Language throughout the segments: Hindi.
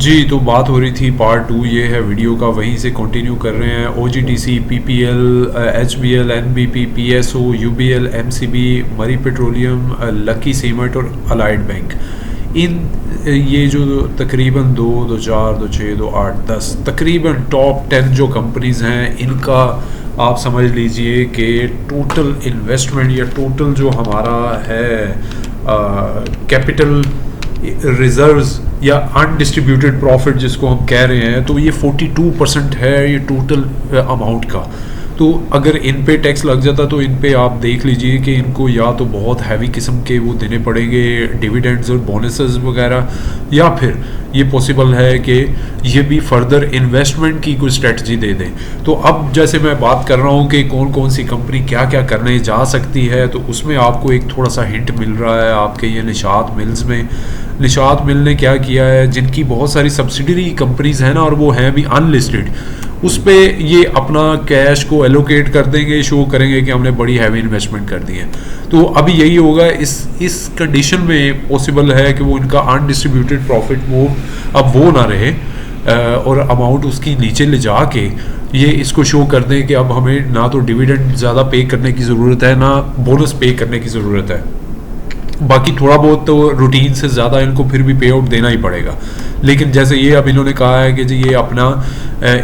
जी, तो बात हो रही थी पार्ट 2 ये है वीडियो का, वहीं से कंटिन्यू कर रहे हैं। OGDC, PPL, HBL, NBP, PSO, UBL, MCB, Mari Petroleum, Lucky Cement और अलाइड बैंक। इन ये जो तकरीबन 2, 2, 4, 2, 6, 2, 8, 10 तकरीबन टॉप 10 जो कंपनीज़ हैं, इनका आप समझ लीजिए कि टोटल इन्वेस्टमेंट या टोटल जो हमारा है कैपिटल रिजर्व्स या अनडिस्ट्रीब्यूटेड प्रॉफिट जिसको हम कह रहे हैं, तो ये 42% है ये टोटल अमाउंट का। तो अगर इन पे टैक्स लग जाता तो इन पे आप देख लीजिए कि इनको या तो बहुत हैवी किस्म के वो देने पड़ेंगे डिविडेंड्स और बोनसेस वगैरह, या फिर ये पॉसिबल है कि ये भी फर्दर इन्वेस्टमेंट की कोई स्ट्रेटजी दे दें। तो अब जैसे मैं बात कर रहा हूँ कि कौन कौन सी कंपनी क्या क्या करने जा सकती है, तो उसमें आपको एक थोड़ा सा हिंट मिल रहा है आपके ये निशात मिल्स में। निशात मिल ने क्या किया है, जिनकी बहुत सारी सब्सिडरी कंपनीज हैं ना, और वो हैं भी अनलिस्टेड, उस पे ये अपना कैश को एलोकेट कर देंगे, शो करेंगे कि हमने बड़ी हैवी इन्वेस्टमेंट कर दी है। तो अभी यही होगा, इस कंडीशन में पॉसिबल है कि वो इनका अनडिस्ट्रीब्यूटेड प्रॉफिट वो अब वो ना रहे और अमाउंट उसकी नीचे ले जा के ये इसको शो कर दें कि अब हमें ना तो डिविडेंड ज़्यादा पे करने की ज़रूरत है, ना बोनस पे करने की ज़रूरत है। बाकी थोड़ा बहुत तो रूटीन से ज़्यादा इनको फिर भी पे आउट देना ही पड़ेगा। लेकिन जैसे ये अब इन्होंने कहा है कि जी ये अपना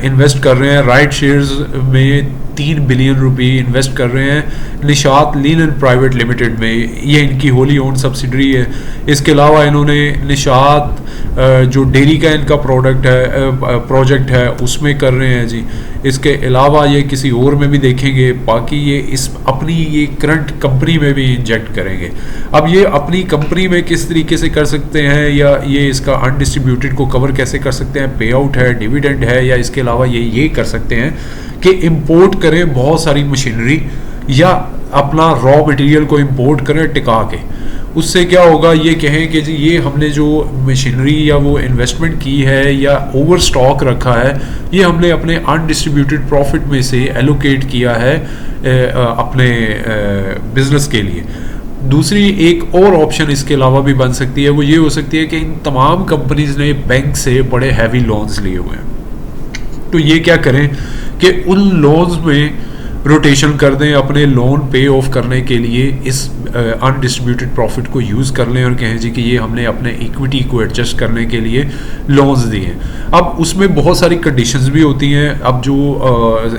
इन्वेस्ट कर रहे हैं राइट शेयर्स में 3 बिलियन रुपए इन्वेस्ट कर रहे हैं Nishat lean and private limited में, ये इनकी होली ओन सब्सिडरी है। इसके अलावा इन्होंने निशात जो डेयरी का इनका प्रोजेक्ट है उसमें कर रहे हैं जी। इसके अलावा ये किसी और में भी देखेंगे, बाकी ये इस अपनी ये करंट कंपनी में भी इंजेक्ट करेंगे। अब ये अपनी कंपनी में किस तरीके से कर सकते हैं, या ये इसका अनडिस्ट्रीब्यूटेड को कवर कैसे कर सकते हैं, पे आउट है, डिविडेंड है, या इसके अलावा ये कर सकते हैं कि इंपोर्ट करें बहुत सारी मशीनरी या अपना रॉ मटेरियल को इंपोर्ट करें टिका के। उससे क्या होगा, ये कहें कि जी ये हमने जो मशीनरी या वो इन्वेस्टमेंट की है या ओवर स्टॉक रखा है, ये हमने अपने अनडिस्ट्रीब्यूटेड प्रॉफिट में से एलोकेट किया है अपने बिजनेस के लिए। दूसरी एक और ऑप्शन इसके अलावा भी बन सकती है, वो ये हो सकती है कि इन तमाम कंपनीज ने बैंक से बड़े हैवी लोन्स लिए हुए हैं, तो ये क्या करें कि उन लोन्स में रोटेशन कर दें, अपने लोन पे ऑफ करने के लिए इस अनडिस्ट्रीब्यूटेड प्रॉफिट को यूज़ कर लें और कहें जी कि ये हमने अपने इक्विटी को एडजस्ट करने के लिए लोन्स दिए। अब उसमें बहुत सारी कंडीशंस भी होती हैं। अब जो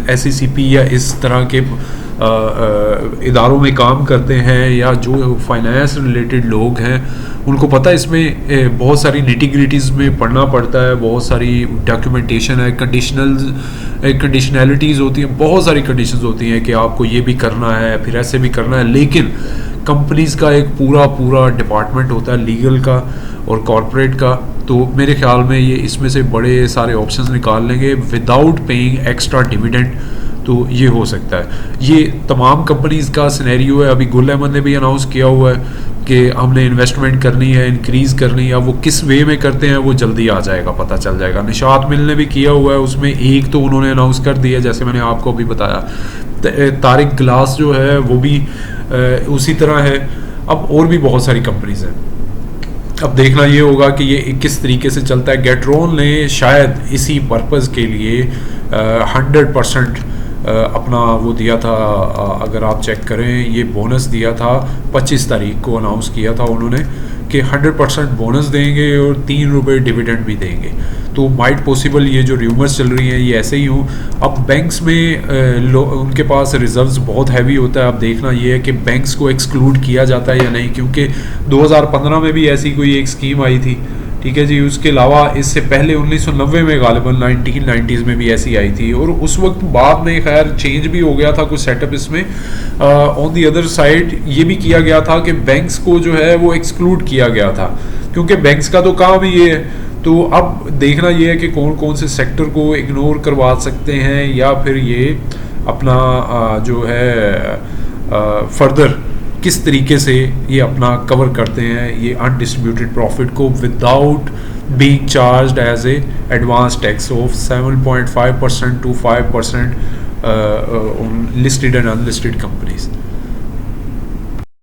एसईसीपी या इस तरह के इदारों में काम करते हैं या जो फाइनेंस रिलेटेड लोग हैं, उनको पता है इसमें बहुत सारी निटिग्रिटीज़ में पढ़ना पड़ता है, बहुत सारी डॉक्यूमेंटेशन है, कंडीशनैलिटीज़ होती हैं, बहुत सारी कंडीशंस होती हैं कि आपको ये भी करना है, फिर ऐसे भी करना है। लेकिन कंपनीज़ का एक पूरा डिपार्टमेंट होता है लीगल का और कॉरपोरेट का, तो मेरे ख्याल में ये इसमें से बड़े सारे ऑप्शंस निकाल लेंगे विदाउट पेइंग एक्स्ट्रा डिविडेंड। तो ये हो सकता है, ये तमाम कंपनीज़ का सिनेरियो है। अभी गुल अहमद ने भी अनाउंस किया हुआ है कि हमने इन्वेस्टमेंट करनी है, इंक्रीज़ करनी है। वो किस वे में करते हैं वो जल्दी आ जाएगा, पता चल जाएगा। निशात मिल ने भी किया हुआ है, उसमें एक तो उन्होंने अनाउंस कर दिया जैसे मैंने आपको अभी बताया। तारिक ग्लास जो है वो भी उसी तरह है। अब और भी बहुत सारी कंपनीज़ हैं। अब देखना ये होगा कि ये किस तरीके से चलता है। गेट्रोन ने शायद इसी पर्पज़ के लिए 100% अपना वो दिया था, अगर आप चेक करें ये बोनस दिया था 25 तारीख को अनाउंस किया था उन्होंने कि 100% बोनस देंगे और 3 रुपये डिविडेंड भी देंगे। तो माइट पॉसिबल ये जो र्यूमर्स चल रही हैं ये ऐसे ही हो। अब बैंक्स में उनके पास रिजर्व्स बहुत हैवी होता है। अब देखना ये है कि बैंक्स को एक्सक्लूड किया जाता है या नहीं, क्योंकि 2015 में भी ऐसी कोई एक स्कीम आई थी, ठीक है जी। उसके अलावा इससे पहले 1990 में गालिबन 1990s में भी ऐसी आई थी, और उस वक्त बाद में खैर चेंज भी हो गया था कुछ सेटअप इसमें। ऑन दी अदर साइड ये भी किया गया था कि बैंक्स को जो है वो एक्सक्लूड किया गया था, क्योंकि बैंक्स का तो काम ही ये है। तो अब देखना ये है कि कौन कौन से सेक्टर को इग्नोर करवा सकते हैं, या फिर ये अपना जो है फर्दर किस तरीके से ये अपना कवर करते हैं ये अनडिस्ट्रीब्यूटेड प्रॉफिट को without being charged as a advance tax of 7.5% to 5% on listed and unlisted companies।